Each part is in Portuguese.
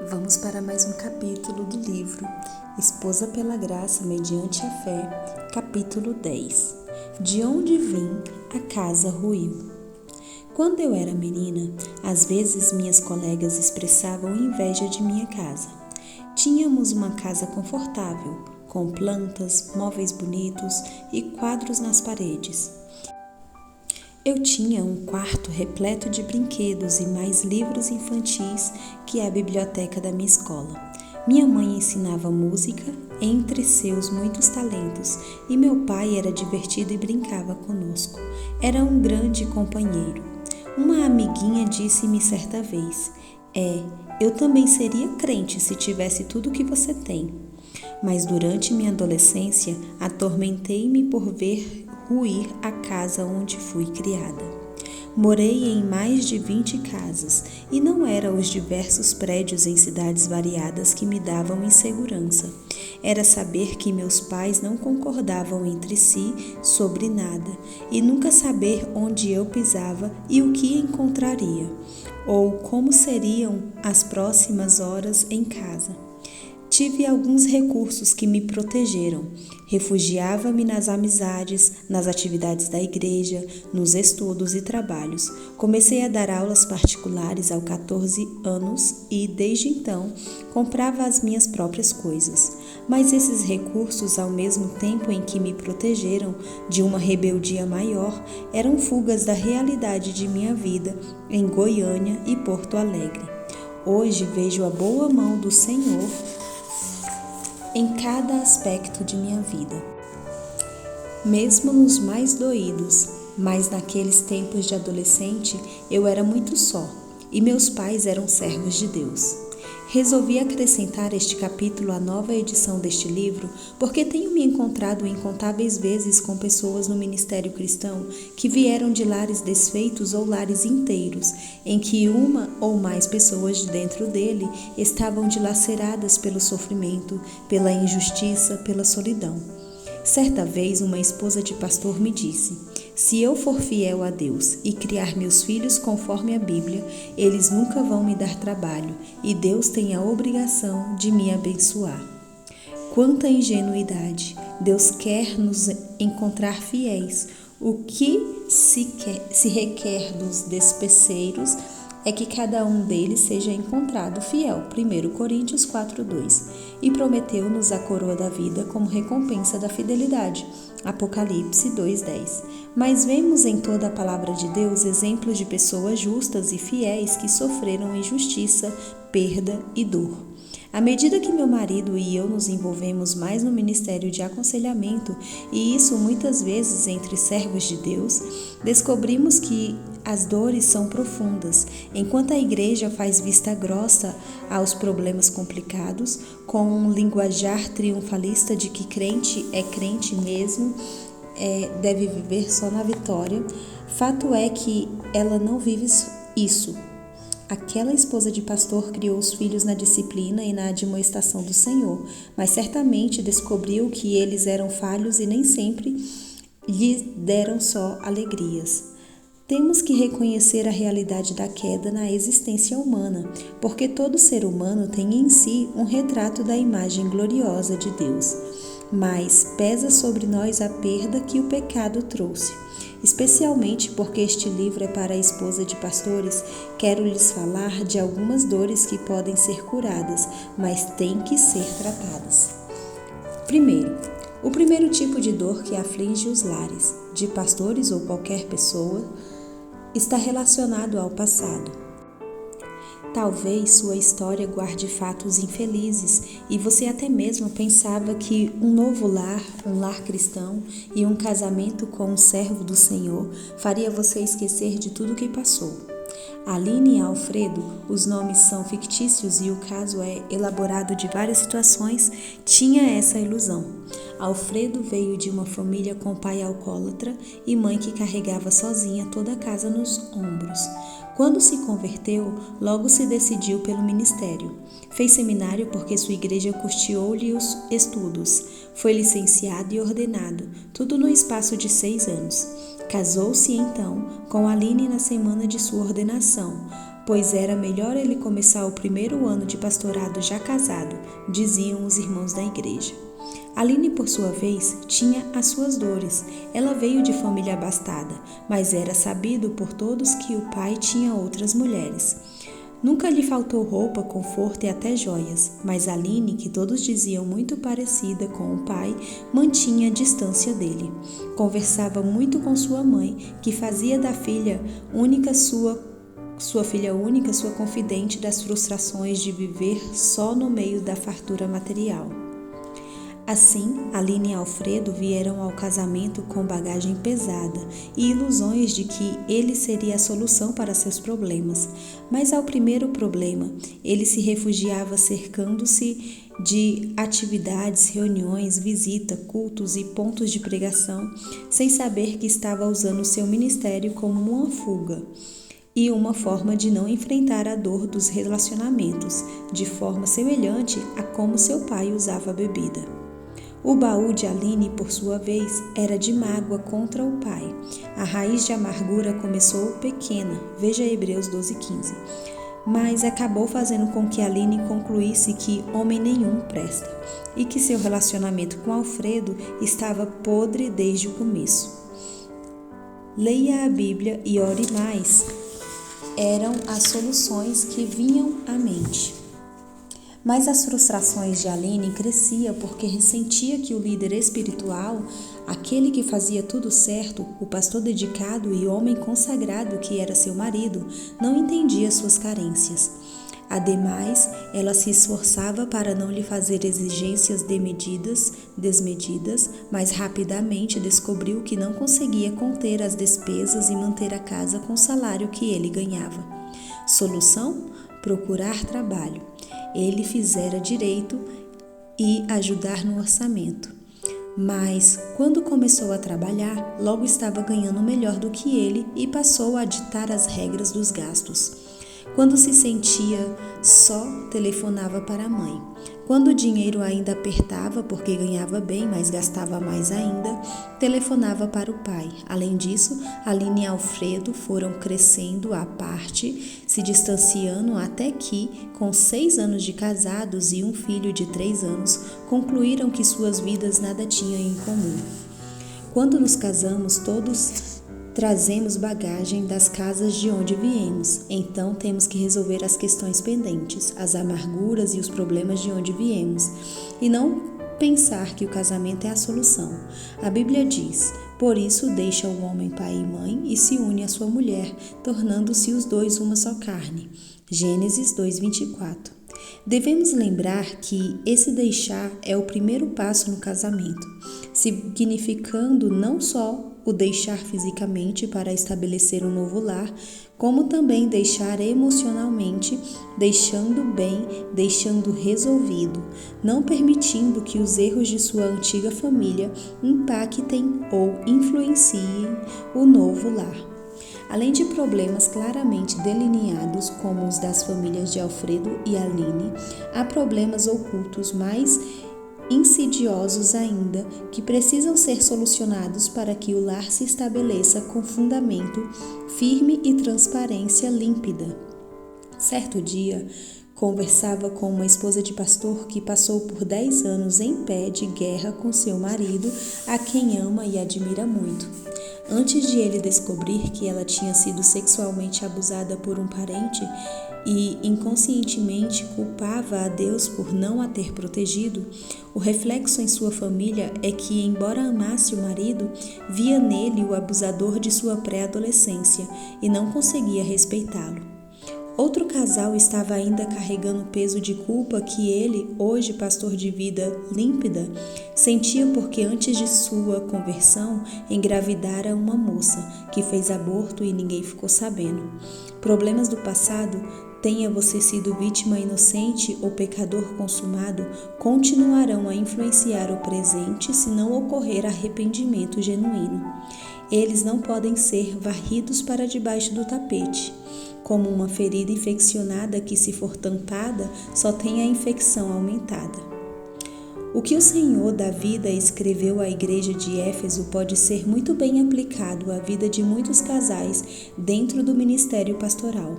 Vamos para mais um capítulo do livro Esposa pela Graça mediante a Fé, capítulo 10. De onde vim, a casa ruiu. Quando eu era menina, às vezes minhas colegas expressavam inveja de minha casa. Tínhamos uma casa confortável, com plantas, móveis bonitos e quadros nas paredes. Eu tinha um quarto repleto de brinquedos e mais livros infantis que a biblioteca da minha escola. Minha mãe ensinava música entre seus muitos talentos e meu pai era divertido e brincava conosco. Era um grande companheiro. Uma amiguinha disse-me certa vez: eu também seria crente se tivesse tudo o que você tem. Mas durante minha adolescência, atormentei-me por ver ruir a casa onde fui criada. Morei em mais de 20 casas e não eram os diversos prédios em cidades variadas que me davam insegurança. Era saber que meus pais não concordavam entre si sobre nada e nunca saber onde eu pisava e o que encontraria, ou como seriam as próximas horas em casa. Tive alguns recursos que me protegeram. Refugiava-me nas amizades, nas atividades da igreja, nos estudos e trabalhos. Comecei a dar aulas particulares aos 14 anos e, desde então, comprava as minhas próprias coisas. Mas esses recursos, ao mesmo tempo em que me protegeram de uma rebeldia maior, eram fugas da realidade de minha vida em Goiânia e Porto Alegre. Hoje vejo a boa mão do Senhor em cada aspecto de minha vida, mesmo nos mais doídos, mas naqueles tempos de adolescente eu era muito só e meus pais eram servos de Deus. Resolvi acrescentar este capítulo à nova edição deste livro porque tenho me encontrado incontáveis vezes com pessoas no ministério cristão que vieram de lares desfeitos ou lares inteiros, em que uma ou mais pessoas de dentro dele estavam dilaceradas pelo sofrimento, pela injustiça, pela solidão. Certa vez, uma esposa de pastor me disse: se eu for fiel a Deus e criar meus filhos conforme a Bíblia, eles nunca vão me dar trabalho e Deus tem a obrigação de me abençoar. Quanta ingenuidade! Deus quer nos encontrar fiéis. O que se requer dos despeceiros é que cada um deles seja encontrado fiel. 1 Coríntios 4:2. E prometeu-nos a coroa da vida como recompensa da fidelidade. Apocalipse 2:10. Mas vemos em toda a palavra de Deus exemplos de pessoas justas e fiéis que sofreram injustiça, perda e dor. À medida que meu marido e eu nos envolvemos mais no ministério de aconselhamento, e isso muitas vezes entre servos de Deus, descobrimos que as dores são profundas, enquanto a igreja faz vista grossa aos problemas complicados, com um linguajar triunfalista de que crente é crente mesmo, deve viver só na vitória. Fato é que ela não vive isso. Aquela esposa de pastor criou os filhos na disciplina e na admoestação do Senhor, mas certamente descobriu que eles eram falhos e nem sempre lhes deram só alegrias. Temos que reconhecer a realidade da queda na existência humana, porque todo ser humano tem em si um retrato da imagem gloriosa de Deus. Mas pesa sobre nós a perda que o pecado trouxe. Especialmente porque este livro é para a esposa de pastores, quero lhes falar de algumas dores que podem ser curadas, mas têm que ser tratadas. O primeiro tipo de dor que aflige os lares, de pastores ou qualquer pessoa, está relacionado ao passado. Talvez sua história guarde fatos infelizes e você até mesmo pensava que um novo lar, um lar cristão e um casamento com um servo do Senhor faria você esquecer de tudo que passou. Aline e Alfredo, os nomes são fictícios e o caso é elaborado de várias situações, tinha essa ilusão. Alfredo veio de uma família com pai alcoólatra e mãe que carregava sozinha toda a casa nos ombros. Quando se converteu, logo se decidiu pelo ministério. Fez seminário porque sua igreja custeou-lhe os estudos. Foi licenciado e ordenado, tudo no espaço de 6 anos. Casou-se então com Aline na semana de sua ordenação. pois era melhor ele começar o primeiro ano de pastorado já casado, diziam os irmãos da igreja. Aline, por sua vez, tinha as suas dores. Ela veio de família abastada, mas era sabido por todos que o pai tinha outras mulheres. Nunca lhe faltou roupa, conforto e até joias, mas Aline, que todos diziam muito parecida com o pai, mantinha a distância dele. Conversava muito com sua mãe, que fazia da filha única sua confidente das frustrações de viver só no meio da fartura material. Assim, Aline e Alfredo vieram ao casamento com bagagem pesada e ilusões de que ele seria a solução para seus problemas. Mas ao primeiro problema, ele se refugiava cercando-se de atividades, reuniões, visita, cultos e pontos de pregação, sem saber que estava usando seu ministério como uma fuga e uma forma de não enfrentar a dor dos relacionamentos, de forma semelhante a como seu pai usava a bebida. O baú de Aline, por sua vez, era de mágoa contra o pai. A raiz de amargura começou pequena, veja Hebreus 12:15, mas acabou fazendo com que Aline concluísse que homem nenhum presta e que seu relacionamento com Alfredo estava podre desde o começo. Leia a Bíblia e ore mais. Eram as soluções que vinham à mente. Mas as frustrações de Aline cresciam porque ressentia que o líder espiritual, aquele que fazia tudo certo, o pastor dedicado e homem consagrado que era seu marido, não entendia suas carências. Ademais, ela se esforçava para não lhe fazer exigências desmedidas, mas rapidamente descobriu que não conseguia conter as despesas e manter a casa com o salário que ele ganhava. Solução? Procurar trabalho. Ele fizera direito e ajudar no orçamento. Mas, quando começou a trabalhar, logo estava ganhando melhor do que ele e passou a ditar as regras dos gastos. Quando se sentia só, telefonava para a mãe. Quando o dinheiro ainda apertava, porque ganhava bem, mas gastava mais ainda, telefonava para o pai. Além disso, Aline e Alfredo foram crescendo à parte, se distanciando até que, com 6 anos de casados e um filho de 3 anos, concluíram que suas vidas nada tinham em comum. Quando nos casamos, todos trazemos bagagem das casas de onde viemos, então temos que resolver as questões pendentes, as amarguras e os problemas de onde viemos, e não pensar que o casamento é a solução. A Bíblia diz: por isso deixa o homem pai e mãe e se une à sua mulher, tornando-se os dois uma só carne. Gênesis 2:24. Devemos lembrar que esse deixar é o primeiro passo no casamento, significando não só o deixar fisicamente para estabelecer um novo lar, como também deixar emocionalmente, deixando bem, deixando resolvido, não permitindo que os erros de sua antiga família impactem ou influenciem o novo lar. Além de problemas claramente delineados, como os das famílias de Alfredo e Aline, há problemas ocultos mais insidiosos ainda, que precisam ser solucionados para que o lar se estabeleça com fundamento firme e transparência límpida. Certo dia, conversava com uma esposa de pastor que passou por 10 anos em pé de guerra com seu marido, a quem ama e admira muito. Antes de ele descobrir que ela tinha sido sexualmente abusada por um parente e inconscientemente culpava a Deus por não a ter protegido, o reflexo em sua família é que, embora amasse o marido, via nele o abusador de sua pré-adolescência e não conseguia respeitá-lo. Outro casal estava ainda carregando o peso de culpa que ele, hoje pastor de vida límpida, sentia porque antes de sua conversão engravidara uma moça que fez aborto e ninguém ficou sabendo. Problemas do passado, tenha você sido vítima inocente ou pecador consumado, continuarão a influenciar o presente se não ocorrer arrependimento genuíno. Eles não podem ser varridos para debaixo do tapete. Como uma ferida infeccionada que, se for tampada, só tem a infecção aumentada. O que o Senhor da vida escreveu à igreja de Éfeso pode ser muito bem aplicado à vida de muitos casais dentro do ministério pastoral.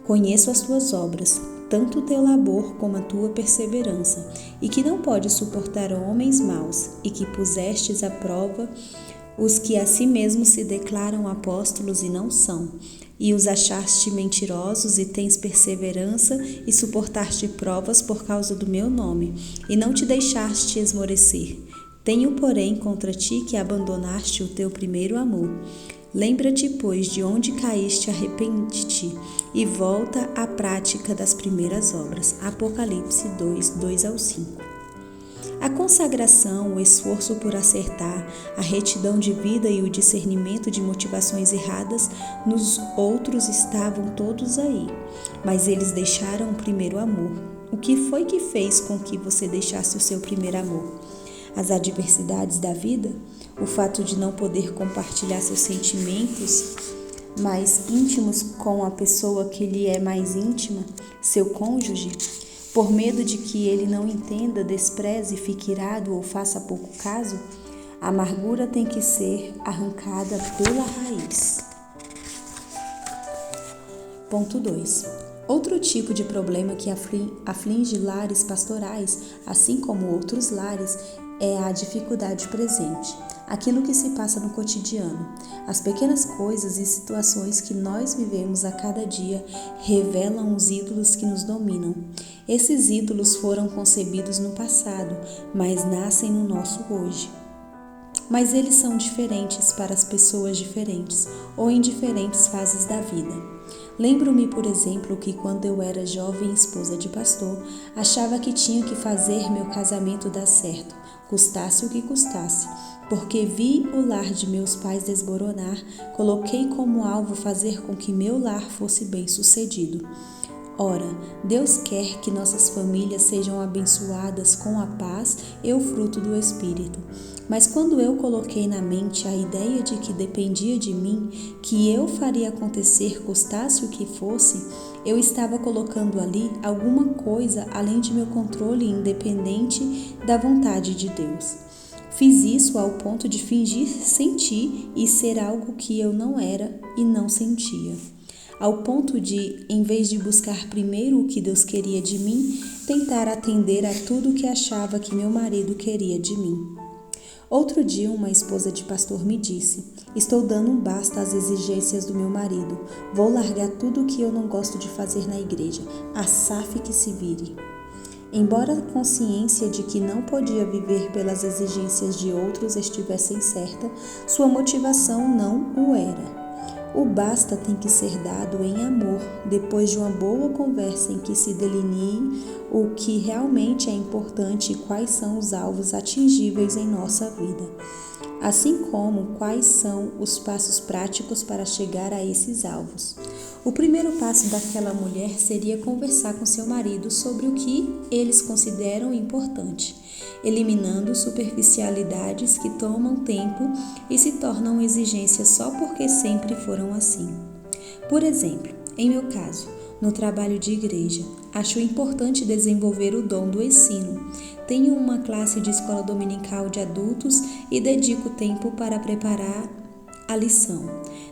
Conheço as tuas obras, tanto o teu labor como a tua perseverança, e que não podes suportar homens maus, e que pusestes à prova os que a si mesmos se declaram apóstolos e não são, e os achaste mentirosos, e tens perseverança, e suportaste provas por causa do meu nome, e não te deixaste esmorecer. Tenho, porém, contra ti que abandonaste o teu primeiro amor. Lembra-te, pois, de onde caíste, arrepende-te, e volta à prática das primeiras obras. Apocalipse 2, 2-5. A consagração, o esforço por acertar, a retidão de vida e o discernimento de motivações erradas nos outros estavam todos aí, mas eles deixaram o primeiro amor. O que foi que fez com que você deixasse o seu primeiro amor? As adversidades da vida? O fato de não poder compartilhar seus sentimentos mais íntimos com a pessoa que lhe é mais íntima, seu cônjuge? Por medo de que ele não entenda, despreze, fique irado ou faça pouco caso? A amargura tem que ser arrancada pela raiz. Ponto 2. Outro tipo de problema que aflige lares pastorais, assim como outros lares, é a dificuldade presente, aquilo que se passa no cotidiano. As pequenas coisas e situações que nós vivemos a cada dia revelam os ídolos que nos dominam. Esses ídolos foram concebidos no passado, mas nascem no nosso hoje. Mas eles são diferentes para as pessoas diferentes ou em diferentes fases da vida. Lembro-me, por exemplo, que quando eu era jovem esposa de pastor, achava que tinha que fazer meu casamento dar certo, custasse o que custasse. Porque vi o lar de meus pais desmoronar, coloquei como alvo fazer com que meu lar fosse bem-sucedido. Ora, Deus quer que nossas famílias sejam abençoadas com a paz e o fruto do Espírito. Mas quando eu coloquei na mente a ideia de que dependia de mim, que eu faria acontecer custasse o que fosse, eu estava colocando ali alguma coisa além de meu controle independente da vontade de Deus. Fiz isso ao ponto de fingir sentir e ser algo que eu não era e não sentia. Ao ponto de, em vez de buscar primeiro o que Deus queria de mim, tentar atender a tudo o que achava que meu marido queria de mim. Outro dia, uma esposa de pastor me disse: estou dando um basta às exigências do meu marido. Vou largar tudo o que eu não gosto de fazer na igreja. Asaf que se vire. Embora a consciência de que não podia viver pelas exigências de outros estivesse certa, sua motivação não o era. O basta tem que ser dado em amor, depois de uma boa conversa em que se delineie o que realmente é importante e quais são os alvos atingíveis em nossa vida, assim como quais são os passos práticos para chegar a esses alvos. O primeiro passo daquela mulher seria conversar com seu marido sobre o que eles consideram importante, eliminando superficialidades que tomam tempo e se tornam exigências só porque sempre foram assim. Por exemplo, em meu caso, no trabalho de igreja, acho importante desenvolver o dom do ensino. Tenho uma classe de escola dominical de adultos e dedico tempo para preparar a lição.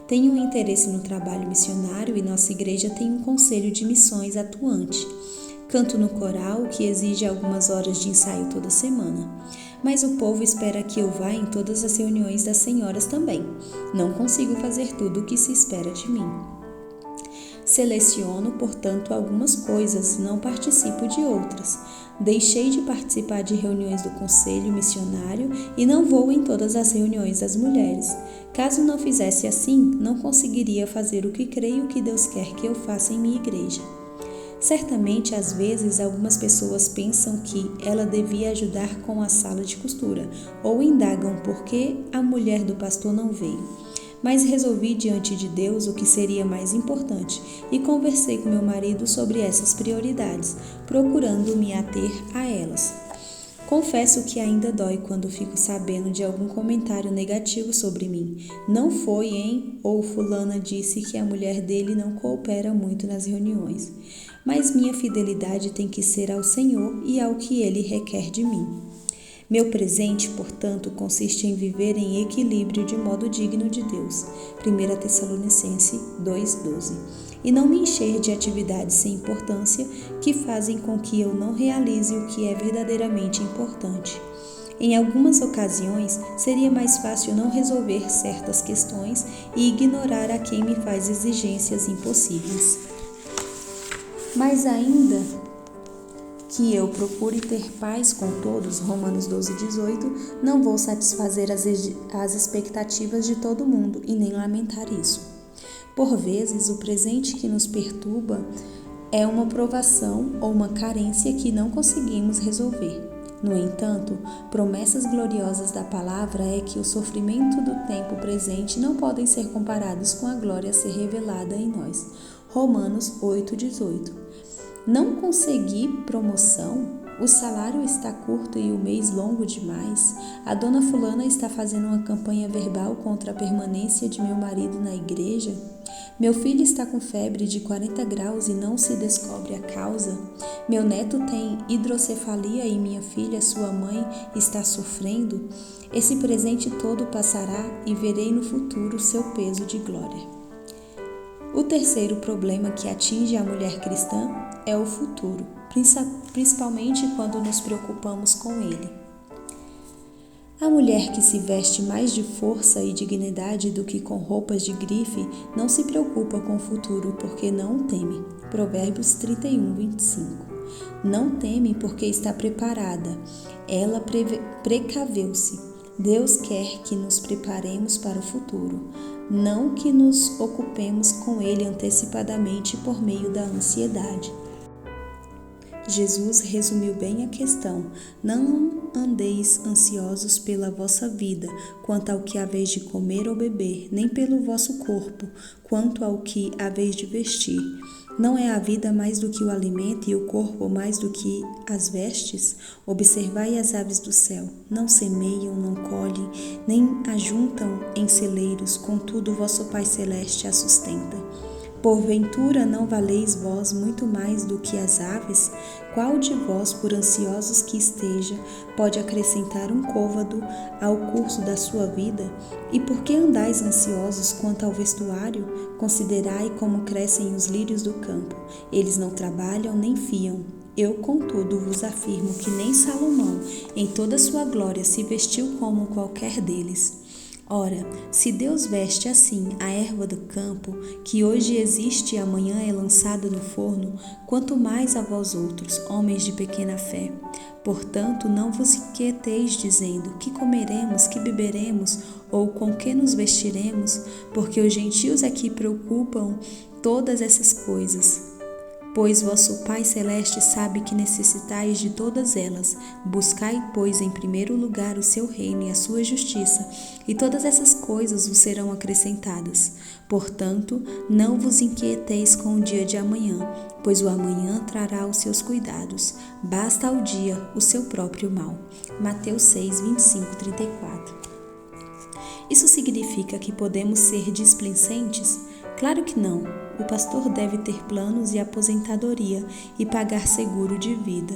Tenho um interesse no trabalho missionário e nossa igreja tem um conselho de missões atuante. Canto no coral, que exige algumas horas de ensaio toda semana. Mas o povo espera que eu vá em todas as reuniões das senhoras também. Não consigo fazer tudo o que se espera de mim. Seleciono, portanto, algumas coisas, não participo de outras. Deixei de participar de reuniões do conselho missionário e não vou em todas as reuniões das mulheres. Caso não fizesse assim, não conseguiria fazer o que creio que Deus quer que eu faça em minha igreja. Certamente, às vezes, algumas pessoas pensam que ela devia ajudar com a sala de costura ou indagam por que a mulher do pastor não veio. Mas resolvi diante de Deus o que seria mais importante e conversei com meu marido sobre essas prioridades, procurando me ater a elas. Confesso que ainda dói quando fico sabendo de algum comentário negativo sobre mim. Não foi, hein? Ou fulana disse que a mulher dele não coopera muito nas reuniões. Mas minha fidelidade tem que ser ao Senhor e ao que Ele requer de mim. Meu presente, portanto, consiste em viver em equilíbrio de modo digno de Deus. 1 Tessalonicenses 2,12. e não me encher de atividades sem importância que fazem com que eu não realize o que é verdadeiramente importante. Em algumas ocasiões, seria mais fácil não resolver certas questões e ignorar a quem me faz exigências impossíveis. Mas ainda que eu procure ter paz com todos, Romanos 12:18, não vou satisfazer as expectativas de todo mundo e nem lamentar isso. Por vezes, o presente que nos perturba é uma provação ou uma carência que não conseguimos resolver. No entanto, promessas gloriosas da palavra é que o sofrimento do tempo presente não podem ser comparados com a glória a ser revelada em nós. Romanos 8:18. Não consegui promoção? O salário está curto e o mês longo demais? A dona fulana está fazendo uma campanha verbal contra a permanência de meu marido na igreja? Meu filho está com febre de 40 graus e não se descobre a causa? Meu neto tem hidrocefalia e minha filha, sua mãe, está sofrendo? Esse presente todo passará e verei no futuro seu peso de glória. O terceiro problema que atinge a mulher cristã é o futuro, principalmente quando nos preocupamos com ele. A mulher que se veste mais de força e dignidade do que com roupas de grife não se preocupa com o futuro porque não o teme. Provérbios 31:25. Não teme porque está preparada. Ela precaveu-se. Deus quer que nos preparemos para o futuro, não que nos ocupemos com ele antecipadamente por meio da ansiedade. Jesus resumiu bem a questão: não andeis ansiosos pela vossa vida, quanto ao que haveis de comer ou beber, nem pelo vosso corpo, quanto ao que haveis de vestir. Não é a vida mais do que o alimento e o corpo mais do que as vestes? Observai as aves do céu, não semeiam, não colhem, nem ajuntam em celeiros, contudo vosso Pai Celeste as sustenta. Porventura não valeis vós muito mais do que as aves? Qual de vós, por ansiosos que esteja, pode acrescentar um côvado ao curso da sua vida? E por que andais ansiosos quanto ao vestuário? Considerai como crescem os lírios do campo. Eles não trabalham nem fiam. Eu, contudo, vos afirmo que nem Salomão, em toda sua glória, se vestiu como qualquer deles. Ora, se Deus veste assim a erva do campo, que hoje existe e amanhã é lançada no forno, quanto mais a vós outros, homens de pequena fé. Portanto, não vos inquieteis dizendo: que comeremos, que beberemos, ou com que nos vestiremos, porque os gentios é que preocupam todas essas coisas. Pois vosso Pai Celeste sabe que necessitais de todas elas. Buscai, pois, em primeiro lugar o seu reino e a sua justiça, e todas essas coisas vos serão acrescentadas. Portanto, não vos inquieteis com o dia de amanhã, pois o amanhã trará os seus cuidados. Basta ao dia o seu próprio mal. Mateus 6, 25, 34. Isso significa que podemos ser displicentes? Claro que não. O pastor deve ter planos e aposentadoria e pagar seguro de vida.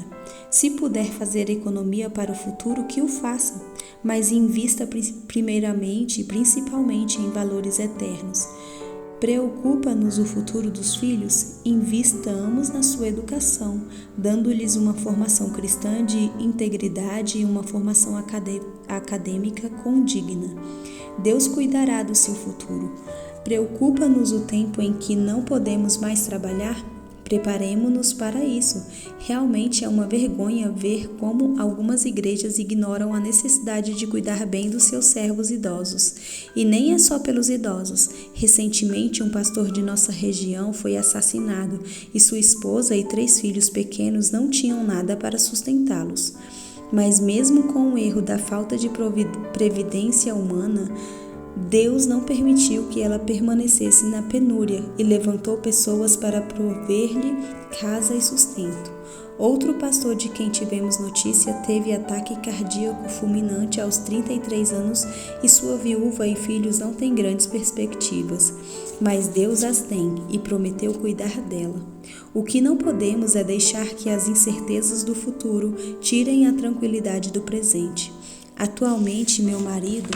Se puder fazer economia para o futuro, que o faça, mas invista primeiramente e principalmente em valores eternos. Preocupa-nos o futuro dos filhos? Investamos na sua educação, dando-lhes uma formação cristã de integridade e uma formação acadêmica condigna. Deus cuidará do seu futuro. Preocupa-nos o tempo em que não podemos mais trabalhar? Preparemo-nos para isso. Realmente é uma vergonha ver como algumas igrejas ignoram a necessidade de cuidar bem dos seus servos idosos. E nem é só pelos idosos. Recentemente, um pastor de nossa região foi assassinado e sua esposa e 3 filhos pequenos não tinham nada para sustentá-los. Mas mesmo com o erro da falta de previdência humana, Deus não permitiu que ela permanecesse na penúria e levantou pessoas para prover-lhe casa e sustento. Outro pastor de quem tivemos notícia teve ataque cardíaco fulminante aos 33 anos e sua viúva e filhos não têm grandes perspectivas, mas Deus as tem e prometeu cuidar dela. O que não podemos é deixar que as incertezas do futuro tirem a tranquilidade do presente. Atualmente, meu marido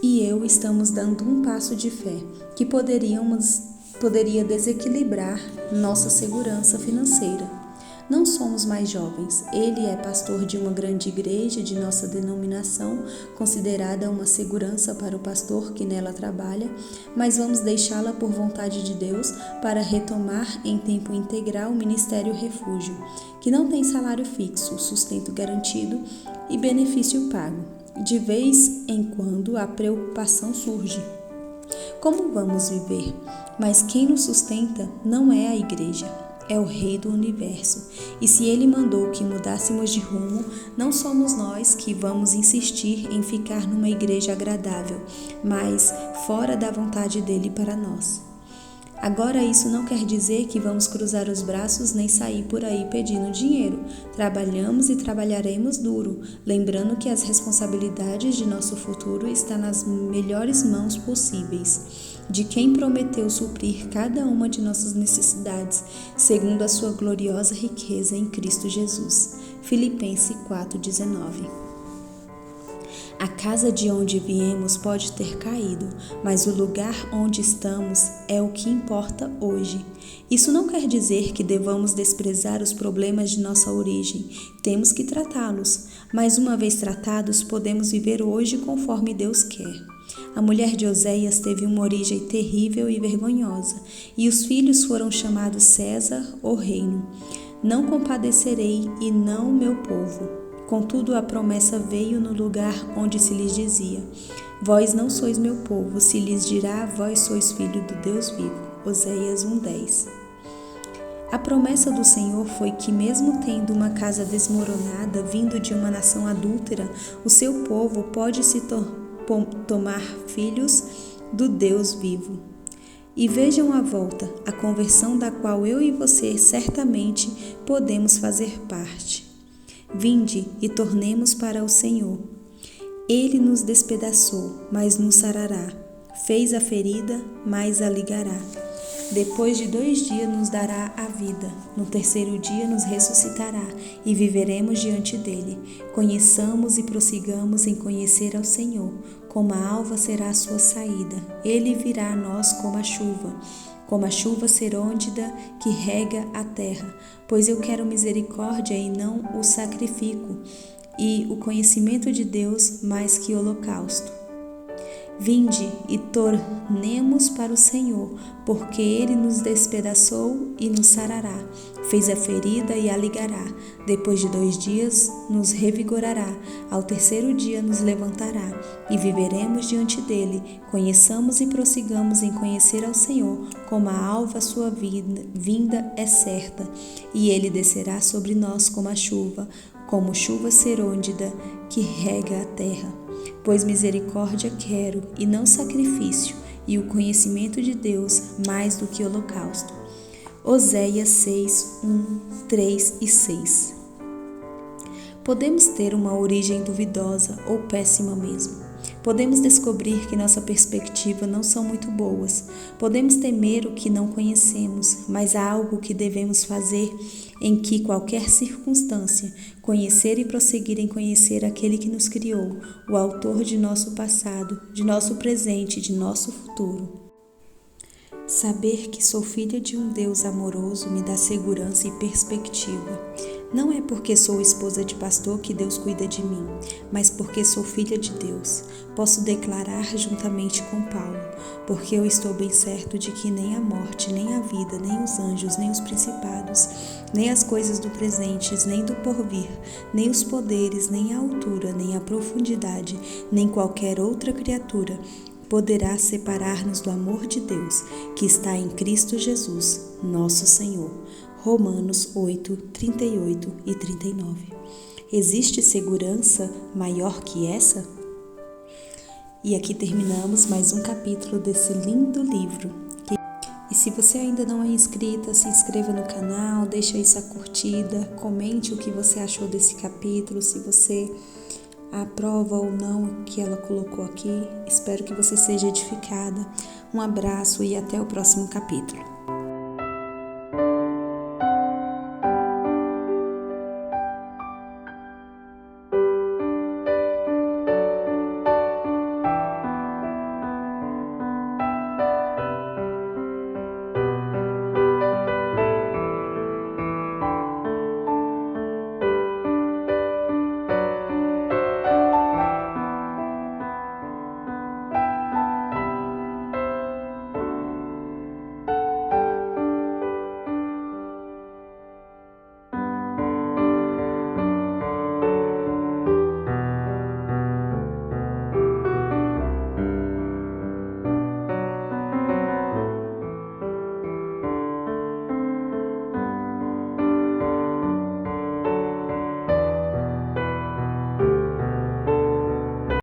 e eu estamos dando um passo de fé que poderia desequilibrar nossa segurança financeira. Não somos mais jovens. Ele é pastor de uma grande igreja de nossa denominação, considerada uma segurança para o pastor que nela trabalha, mas vamos deixá-la por vontade de Deus para retomar em tempo integral o Ministério Refúgio, que não tem salário fixo, sustento garantido e benefício pago. De vez em quando a preocupação surge. Como vamos viver? Mas quem nos sustenta não é a igreja, é o Rei do Universo. E se Ele mandou que mudássemos de rumo, não somos nós que vamos insistir em ficar numa igreja agradável, mas fora da vontade dEle para nós. Agora, isso não quer dizer que vamos cruzar os braços nem sair por aí pedindo dinheiro. Trabalhamos e trabalharemos duro, lembrando que as responsabilidades de nosso futuro estão nas melhores mãos possíveis, de quem prometeu suprir cada uma de nossas necessidades, segundo a sua gloriosa riqueza em Cristo Jesus. Filipenses 4:19. A casa de onde viemos pode ter caído, mas o lugar onde estamos é o que importa hoje. Isso não quer dizer que devamos desprezar os problemas de nossa origem. Temos que tratá-los, mas uma vez tratados, podemos viver hoje conforme Deus quer. A mulher de Oséias teve uma origem terrível e vergonhosa, e os filhos foram chamados César ou Reino. Não compadecerei e não meu povo. Contudo, a promessa veio no lugar onde se lhes dizia: Vós não sois meu povo, se lhes dirá: Vós sois filho do Deus vivo. Oséias 1:10. A promessa do Senhor foi que, mesmo tendo uma casa desmoronada, vindo de uma nação adúltera, o seu povo pode se tomar filhos do Deus vivo. E vejam à volta, a conversão da qual eu e você certamente podemos fazer parte. Vinde e tornemos para o Senhor. Ele nos despedaçou, mas nos sarará. Fez a ferida, mas a ligará. Depois de 2 dias nos dará a vida. No 3º dia nos ressuscitará e viveremos diante dele. Conheçamos e prossigamos em conhecer ao Senhor. Como a alva será a sua saída. Ele virá a nós como a chuva serôndida que rega a terra, pois eu quero misericórdia e não o sacrifico, e o conhecimento de Deus mais que holocausto. Vinde e tornemos para o Senhor, porque Ele nos despedaçou e nos sarará, fez a ferida e a ligará. Depois de 2 dias nos revigorará, ao 3º dia nos levantará, e viveremos diante dele. Conheçamos e prossigamos em conhecer ao Senhor, como a alva sua vinda é certa, e Ele descerá sobre nós como chuva serôndida que rega a terra. Pois misericórdia quero e não sacrifício, e o conhecimento de Deus mais do que holocausto. Oséias 6:1, 3 e 6. Podemos ter uma origem duvidosa ou péssima mesmo. Podemos descobrir que nossa perspectiva não são muito boas. Podemos temer o que não conhecemos, mas há algo que devemos fazer em que qualquer circunstância, conhecer e prosseguir em conhecer aquele que nos criou, o autor de nosso passado, de nosso presente e de nosso futuro. Saber que sou filha de um Deus amoroso me dá segurança e perspectiva. Não é porque sou esposa de pastor que Deus cuida de mim, mas porque sou filha de Deus. Posso declarar juntamente com Paulo, porque eu estou bem certo de que nem a morte, nem a vida, nem os anjos, nem os principados, nem as coisas do presente, nem do porvir, nem os poderes, nem a altura, nem a profundidade, nem qualquer outra criatura poderá separar-nos do amor de Deus, que está em Cristo Jesus, nosso Senhor. Romanos 8, 38 e 39. Existe segurança maior que essa? E aqui terminamos mais um capítulo desse lindo livro. E se você ainda não é inscrita, se inscreva no canal, deixa aí sua curtida, comente o que você achou desse capítulo, se você aprova ou não o que ela colocou aqui. Espero que você seja edificada. Um abraço e até o próximo capítulo.